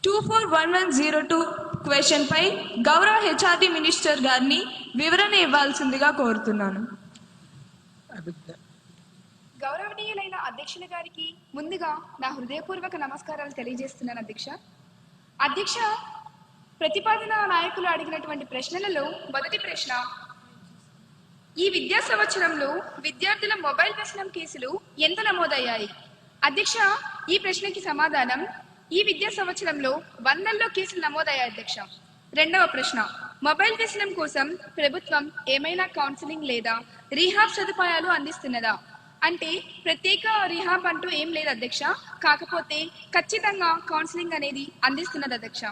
241102 question పై గౌరవ HRD minister గారిని వివరణ ఇవ్వాల్సిందిగా కోరుతున్నాను. గౌరవనీయులైన అధ్యక్షుల గారికి ముందుగా నా హృదయపూర్వక నమస్కారాలు తెలియజేస్తున్నాను. అధ్యక్ష, ప్రతిపాదన నాయకులు అడిగినటువంటి ప్రశ్నలలో మొదటి ప్రశ్న, ఈ విద్యా సంవత్సరంలో విద్యార్థుల మొబైల్ వ్యసనం కేసులు ఎంత నమోదయ్యాయి? అధ్యక్ష, ఈ ప్రశ్నకి సమాధానం, ఈ విద్యా సంవత్సరంలో 100ల్లో కేసులు నమోదయ్యాయి అధ్యక్ష. రెండవ ప్రశ్న, మొబైల్ వ్యసనం కోసం ప్రభుత్వం ఏమైనా కౌన్సిలింగ్ లేదా రీహాబ్ సదుపాయాలు అందిస్తున్నదా? అంటే ప్రత్యేక రీహాబ్ అంటూ ఏం లేదు అధ్యక్ష, కాకపోతే ఖచ్చితంగా కౌన్సిలింగ్ అనేది అందిస్తున్నది అధ్యక్ష.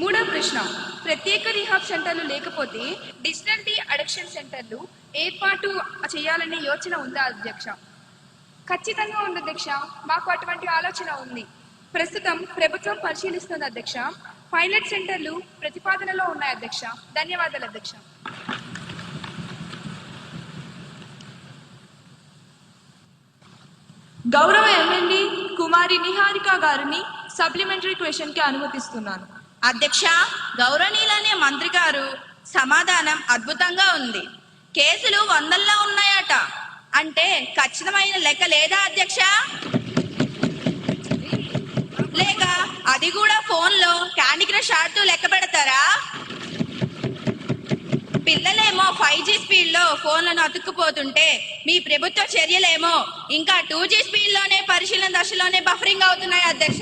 మూడవ ప్రశ్న, ప్రత్యేక రీహాబ్ సెంటర్లు లేకపోతే డిజిటల్ డి అడిక్షన్ సెంటర్లు ఏర్పాటు చేయాలనే యోచన ఉందా అధ్యక్ష? ఖచ్చితంగా ఉంది అధ్యక్ష, మాకు అటువంటి ఆలోచన ఉంది. ప్రస్తుతం ప్రభుత్వం పరిశీలిస్తుంది అధ్యక్ష. పైలట్ సెంటర్లు ప్రతిపాదనలో ఉన్నాయి అధ్యక్ష. ధన్యవాదాలు అధ్యక్ష. గౌరవ ఎమ్మెల్యే కుమారి నిహారిక గారిని సప్లిమెంటరీ క్వశ్చన్ కి అనుమతిస్తున్నాను. అధ్యక్ష, గౌరవనీయులనే మంత్రి గారు సమాధానం అద్భుతంగా ఉంది. కేసులు 100ల్లో ఉన్నాయట అంటే ఖచ్చితమైన లెక్క లేదా అధ్యక్ష? లేక అది కూడా ఫోన్లో క్యాండీ క్రష్ ఆడుతూ లెక్క పెడతారా? పిల్లలేమో 5G స్పీడ్లో ఫోన్లను అతుక్కుపోతుంటే మీ ప్రభుత్వ చర్యలేమో ఇంకా 2G స్పీడ్లోనే పరిశీలన దశలోనే బఫరింగ్ అవుతున్నాయి అధ్యక్ష.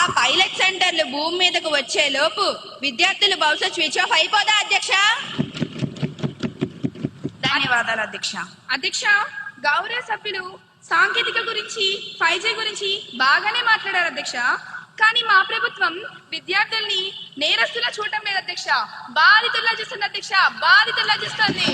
ఆ పైలట్ సెంటర్లు భూమి మీదకు వచ్చే లోపు విద్యార్థులు భవిష్యత్ స్విచ్ ఆఫ్ అయిపోదా అధ్యక్ష? ధన్యవాదాలు అధ్యక్ష. అధ్యక్ష, గౌరవ సభ్యులు సాంకేతిక గురించి 5G గురించి బాగానే మాట్లాడారు అధ్యక్ష. కానీ మా ప్రభుత్వం విద్యార్థుల్ని నేరస్తులా చూడటం లేదు అధ్యక్ష, బాధితుల్లా చూస్తుంది అధ్యక్ష, బాధితుల్లా చూస్తుంది.